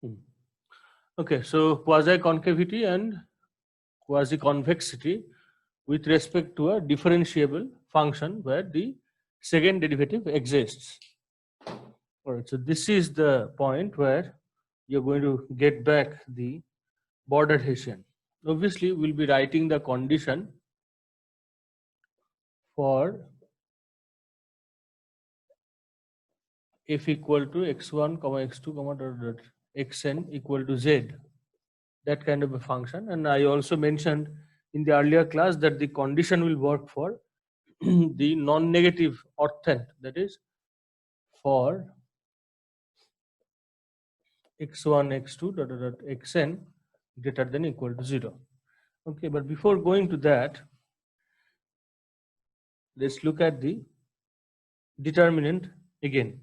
Hmm. Okay, so quasi-concavity and quasi-convexity with respect to a differentiable function where the second derivative exists. All right, so this is the point where you're going to get back the border Hessian. Obviously, we'll be writing the condition for f equal to x1, x2, dot xn equal to z, that kind of a function. And I also mentioned in the earlier class that the condition will work for the non-negative orthant, that is for x1, x2, xn greater than equal to 0. Okay, but before going to that, let's look at the determinant again.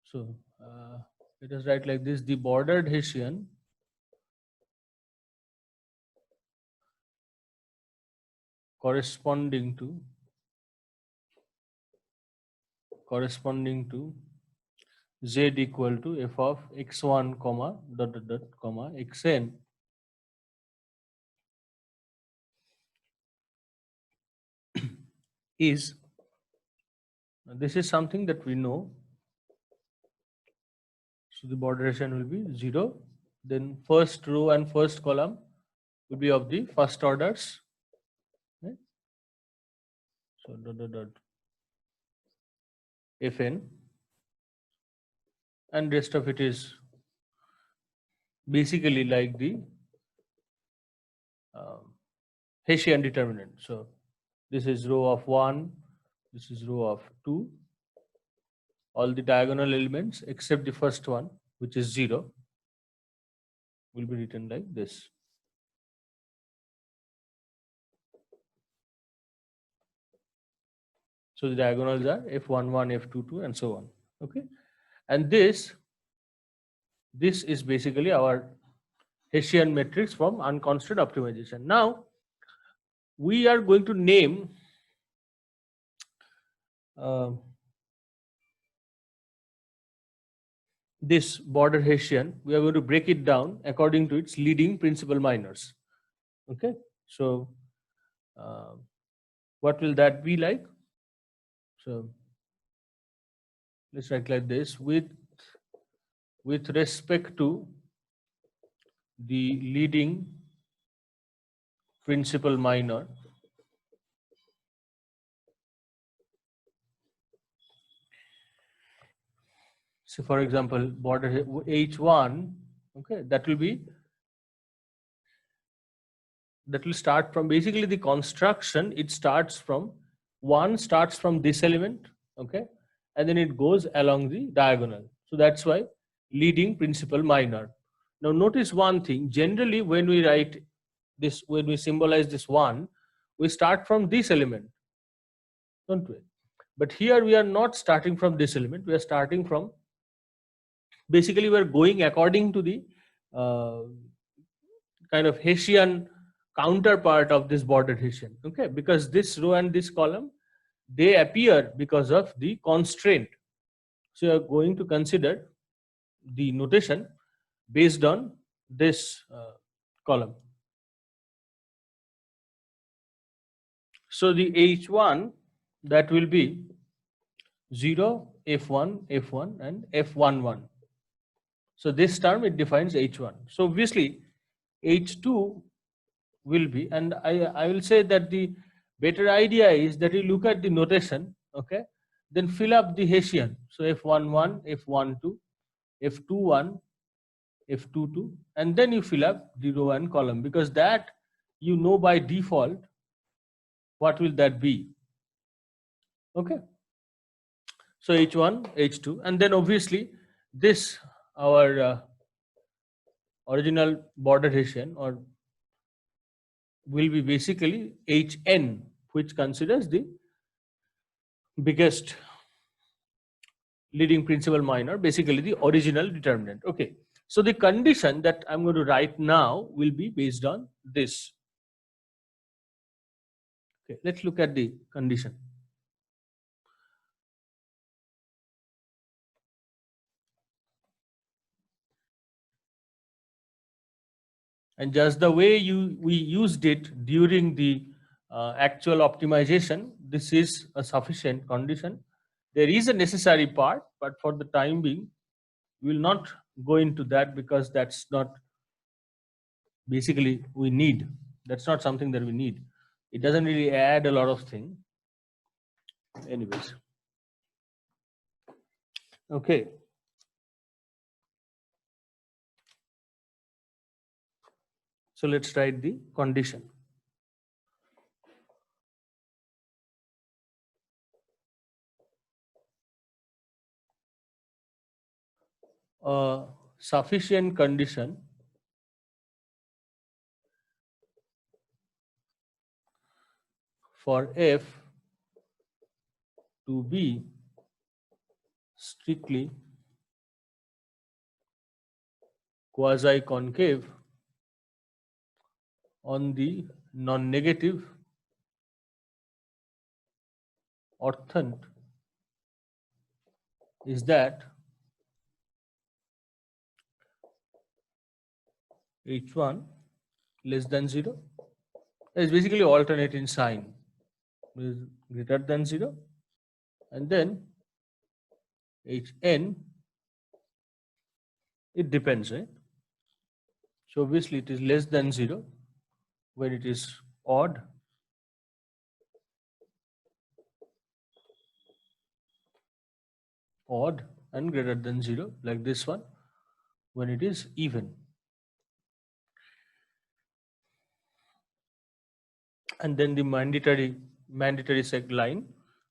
So let us write like this: the bordered Hessian corresponding to z equal to f of x1 comma comma xn is, this is something that we know. So the border Hessian will be 0. Then first row and first column will be of the first orders. Right? So fn, and rest of it is basically like the Hessian determinant. So this is row of 1, this is row of 2. All the diagonal elements except the first one, which is 0, will be written like this. So the diagonals are f11, f22, and so on. Okay, and this is basically our Hessian matrix from unconstrained optimization. Now we are going to name this border Hessian. We are going to break it down according to its leading principal minors. Okay, so what will that be like? So let's write like this: with respect to the leading principal minor, so for example border h1, okay, that will start from basically the construction. It starts from this element, okay, and then it goes along the diagonal. So that's why leading principal minor. Now notice one thing: generally when we write this, when we symbolize this one, we start from this element, don't we? But here we are not starting from this element. We are starting from, basically we are going according to the uh, kind of Hessian counterpart of this bordered Hessian. Okay, because this row and this column, they appear because of the constraint. So you are going to consider the notation based on this column. So the H1, that will be 0, F1, F1, and F11. So this term, it defines H1. So obviously H2 will be, and I will say that the better idea is that you look at the notation, okay, then fill up the Hessian. So F11, F12, F21, F22, and then you fill up the row and column, because that you know by default what will that be. Okay, so H1, H2, and then obviously this our original border Hessian or will be basically Hn, which considers the biggest leading principal minor, basically the original determinant. Okay, so the condition that I'm going to write now will be based on this. Okay, let's look at the condition. And just the way we used it during the actual optimization, this is a sufficient condition. There is a necessary part, but for the time being, we will not go into that because that's not basically we need. That's not something that we need. It doesn't really add a lot of thing. Anyways, okay. So let's write the condition. A sufficient condition for f to be strictly quasi-concave on the non-negative orthant is that h1 less than 0 is basically alternate in sign, is greater than 0, and then hn, it depends, right? So obviously it is less than 0 when it is odd, and greater than 0 like this one when it is even. And then the mandatory seg line,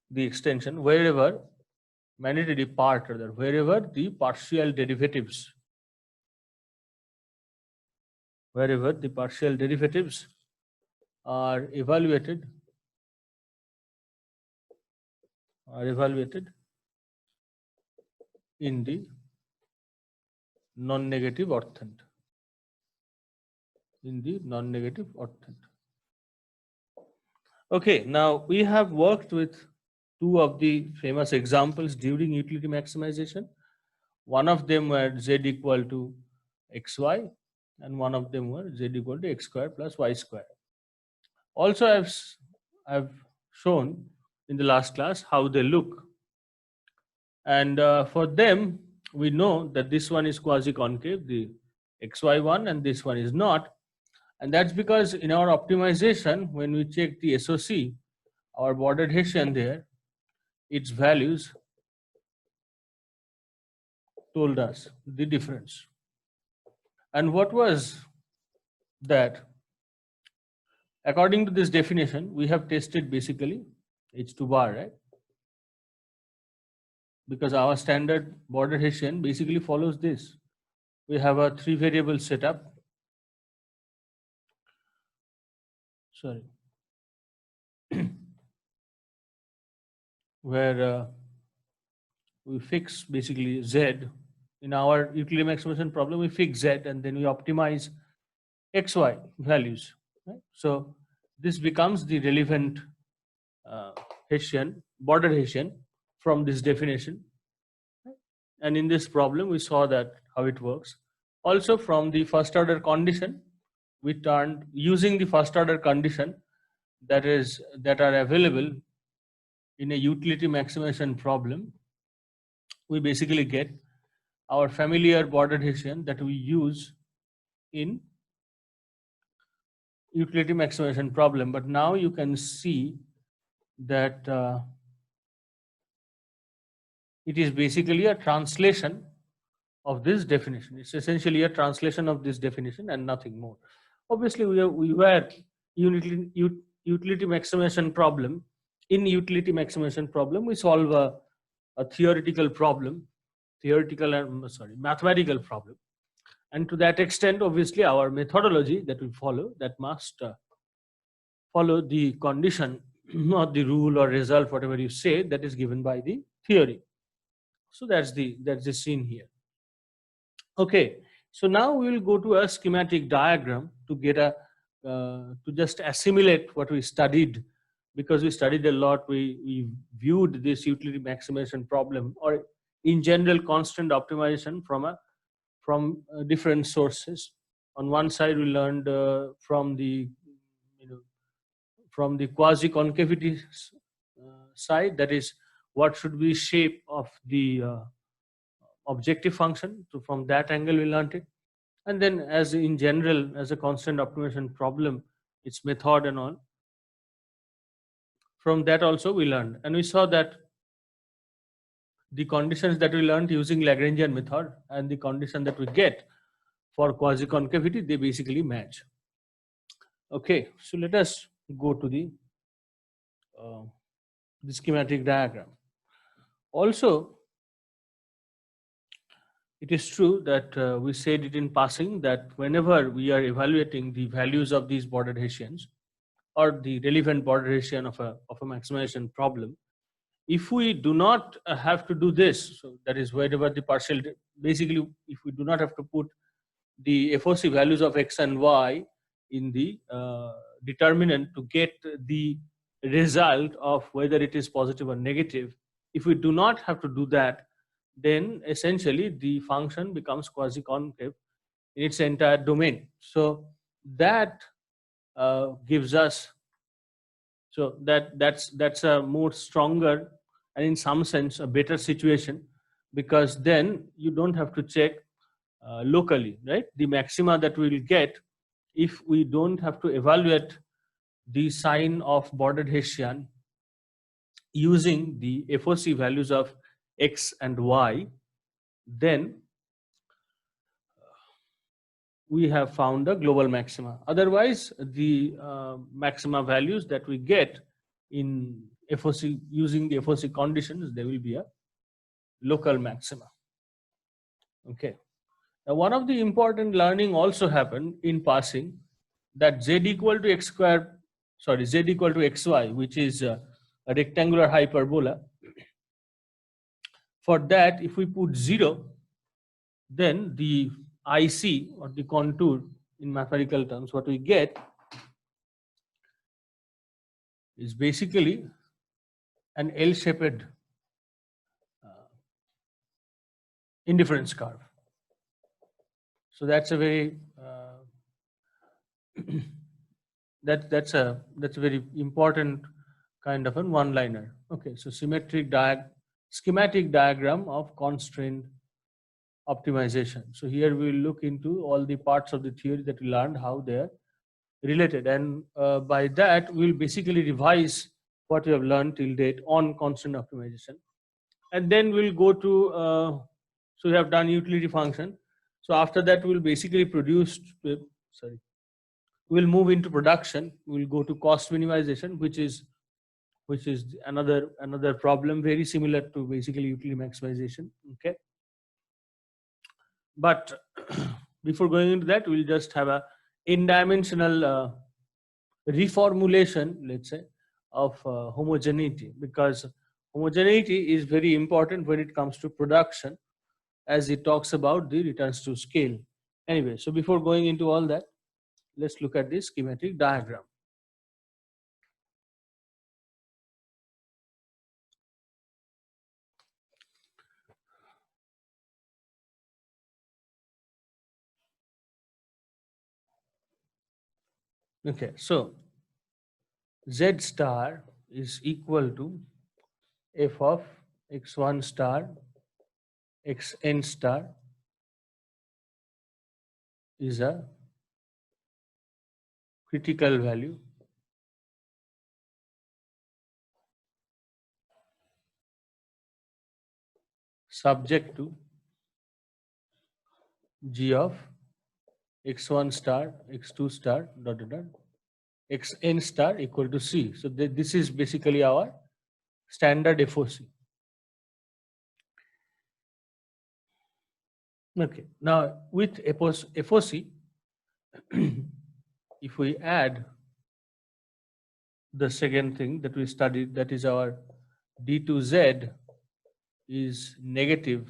the extension, wherever mandatory part, rather, wherever the partial derivatives are evaluated in the non-negative orthant. Okay, now we have worked with two of the famous examples during utility maximization. One of them were z equal to xy, and one of them were z equal to x square plus y square. Also, I've shown in the last class how they look. And for them, we know that this one is quasi-concave, the xy one, and this one is not. And that's because in our optimization, when we check the SOC, our bordered Hessian there, its values told us the difference. And what was that? According to this definition, we have tested basically H2 bar, right? Because our standard bordered Hessian basically follows this. We have a 3 variable setup. Sorry. Where we fix basically Z. In our utility maximization problem, we fix Z and then we optimize XY values. Right? So this becomes the relevant Hessian, bordered Hessian from this definition. And in this problem, we saw that how it works. Also from the first order condition, we turned using the first order condition that are available in a utility maximization problem. We basically get our familiar bordered Hessian that we use in utility maximization problem. But now you can see that it is basically a translation of this definition. It's essentially a translation of this definition and nothing more. Obviously, we were utility maximization problem. In utility maximization problem, we solve a theoretical problem, mathematical problem. And to that extent, obviously, our methodology that we follow, that must follow the condition, not the rule or result, whatever you say, that is given by the theory. So that's the scene here. Okay, so now we will go to a schematic diagram to get to just assimilate what we studied, because we studied a lot. We viewed this utility maximization problem, or in general constant optimization from different sources. On one side, we learned from the from the quasi concavity side, that is what should be shape of the objective function. So from that angle, we learned it. And then, as in general, as a constant optimization problem, its method and all. From that also we learned, and we saw that the conditions that we learned using Lagrangian method and the condition that we get for quasi concavity, they basically match. Okay, so let us go to the schematic diagram. Also, it is true that we said it in passing that whenever we are evaluating the values of these border Hessians or the relevant border Hessian of a maximization problem, if we do not have to do this, so that is wherever the partial, basically if we do not have to put the FOC values of x and y in the determinant to get the result of whether it is positive or negative, if we do not have to do that, then essentially the function becomes quasi-concave in its entire domain. So that gives us, so that's a more stronger and in some sense a better situation, because then you don't have to check locally, right? The maxima that we will get if we don't have to evaluate the sign of bordered Hessian using the FOC values of x and y, then we have found the global maxima. Otherwise, the maxima values that we get in FOC using the FOC conditions, there will be a local maxima. Okay. Now, one of the important learning also happened in passing, that z equal to x square, sorry, z equal to xy, which is a rectangular hyperbola. For that, if we put 0, then the IC or the contour in mathematical terms, what we get is basically an L-shaped indifference curve. So that's a very that's a very important kind of a one-liner. Okay, so schematic diagram of constraint optimization. So here we will look into all the parts of the theory that we learned, how they are related, and by that we will basically revise what we have learned till date on constant optimization, and then we'll go to so we have done utility function. So after that we'll basically we'll move into production. We'll go to cost minimization, which is another problem very similar to basically utility maximization. Okay, but before going into that, we'll just have a n-dimensional reformulation, let's say, of homogeneity, because homogeneity is very important when it comes to production, as it talks about the returns to scale. Anyway, so before going into all that, let's look at this schematic diagram. Okay, so Z star is equal to f of x1 star xn star is a critical value subject to g of x1 star x2 star dot dot dot xn star equal to c. So this is basically our standard FOC. Okay, now with FOC, if we add the second thing that we studied, that is our D2Z is negative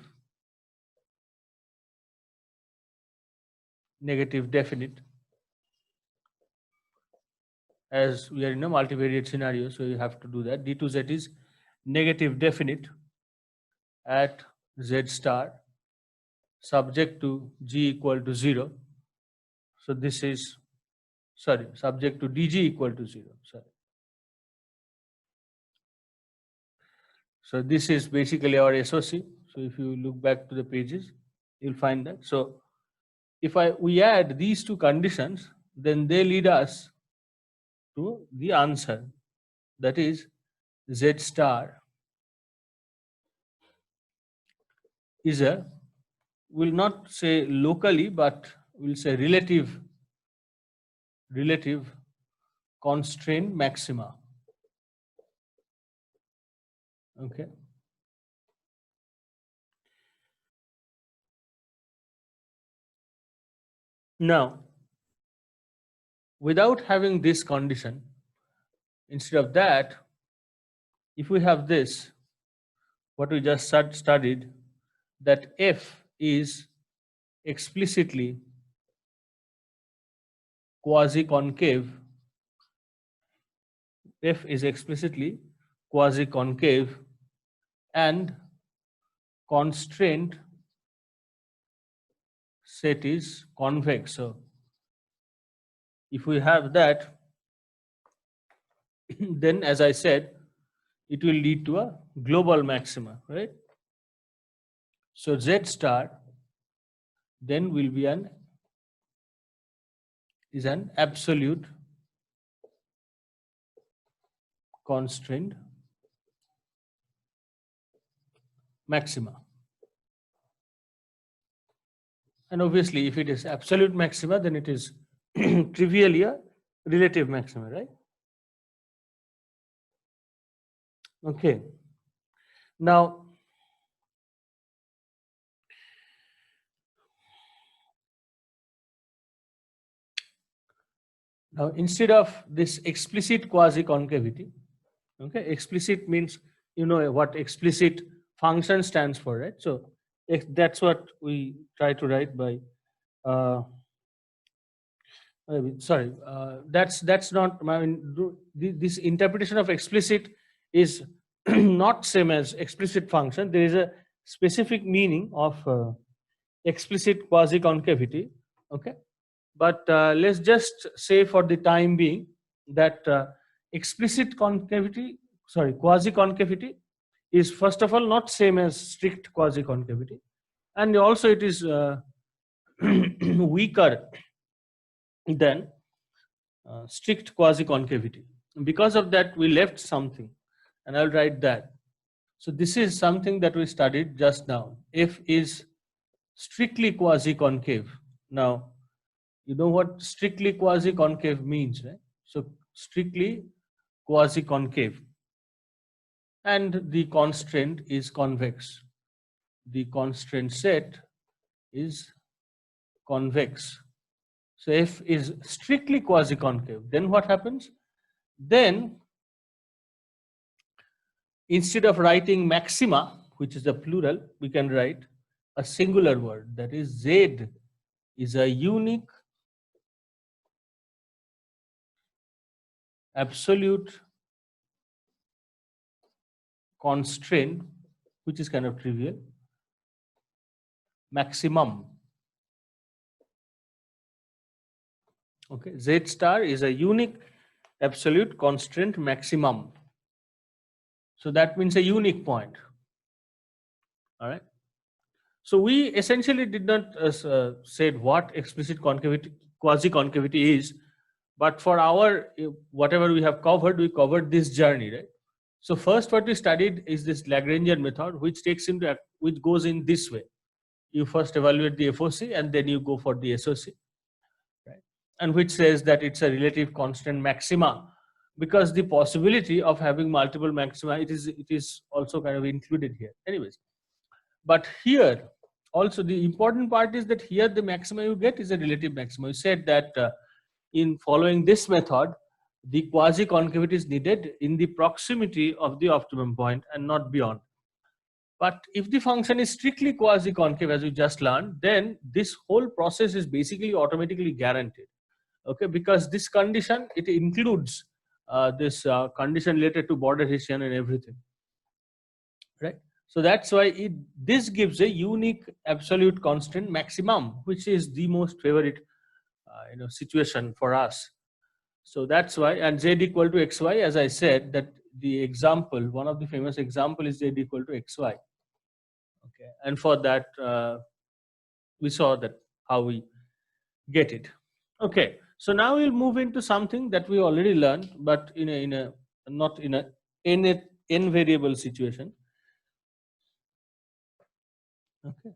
definite, as we are in a multivariate scenario, so you have to do that. D2Z is negative definite at Z star subject to G equal to 0. So this is, sorry, subject to dg equal to 0. Sorry. So this is basically our SOC. So if you look back to the pages, you'll find that. So if we add these two conditions, then they lead us to the answer, that is Z star is a, will not say locally, but we'll say relative constraint maxima. Okay. Now, without having this condition, instead of that, if we have this, what we just studied, that F is explicitly quasi-concave, F is explicitly quasi-concave and constraint set is convex. So if we have that, then as I said, it will lead to a global maxima, right? So Z star then will be an absolute constraint maxima. And obviously, if it is absolute maxima, then it is trivially a relative maxima, right? Okay. Now, instead of this explicit quasi-concavity, okay, explicit means, you know what explicit function stands for, right? So that's what we try to write by that's not, I mean, this interpretation of explicit is not same as explicit function. There is a specific meaning of explicit quasi-concavity, okay? But let's just say for the time being that explicit concavity, sorry, quasi-concavity is first of all not same as strict quasi-concavity, and also it is weaker than strict quasi-concavity. Because of that, we left something, and I'll write that. So this is something that we studied just now. F is strictly quasi-concave. Now, you know what strictly quasi-concave means, right? So strictly quasi-concave, and the constraint is convex. The constraint set is convex. So F is strictly quasi-concave. Then what happens? Then instead of writing maxima, which is a plural, we can write a singular word, that is Z is a unique absolute constraint, which is kind of trivial, maximum. Okay, Z star is a unique absolute constraint maximum. So that means a unique point. All right. So we essentially did not said what explicit concavity, quasi-concavity is, but for our whatever we have covered, we covered this journey, right? So first, what we studied is this Lagrangian method, which which goes in this way. You first evaluate the FOC, and then you go for the SOC, right? And which says that it's a relative constant maxima, because the possibility of having multiple maxima, it is also kind of included here. Anyways, but here also the important part is that here the maxima you get is a relative maxima. You said that in following this method, the quasi-concavity is needed in the proximity of the optimum point and not beyond. But if the function is strictly quasi-concave, as we just learned, then this whole process is basically automatically guaranteed. Okay, because this condition, it includes this condition related to border Hessian and everything, right? So that's why this gives a unique absolute constant maximum, which is the most favorite situation for us. So that's why, and z equal to xy, as I said, that the example, one of the famous example is z equal to xy. Okay, and for that we saw that how we get it. Okay, so now we'll move into something that we already learned, but in a not in a n variable situation. Okay,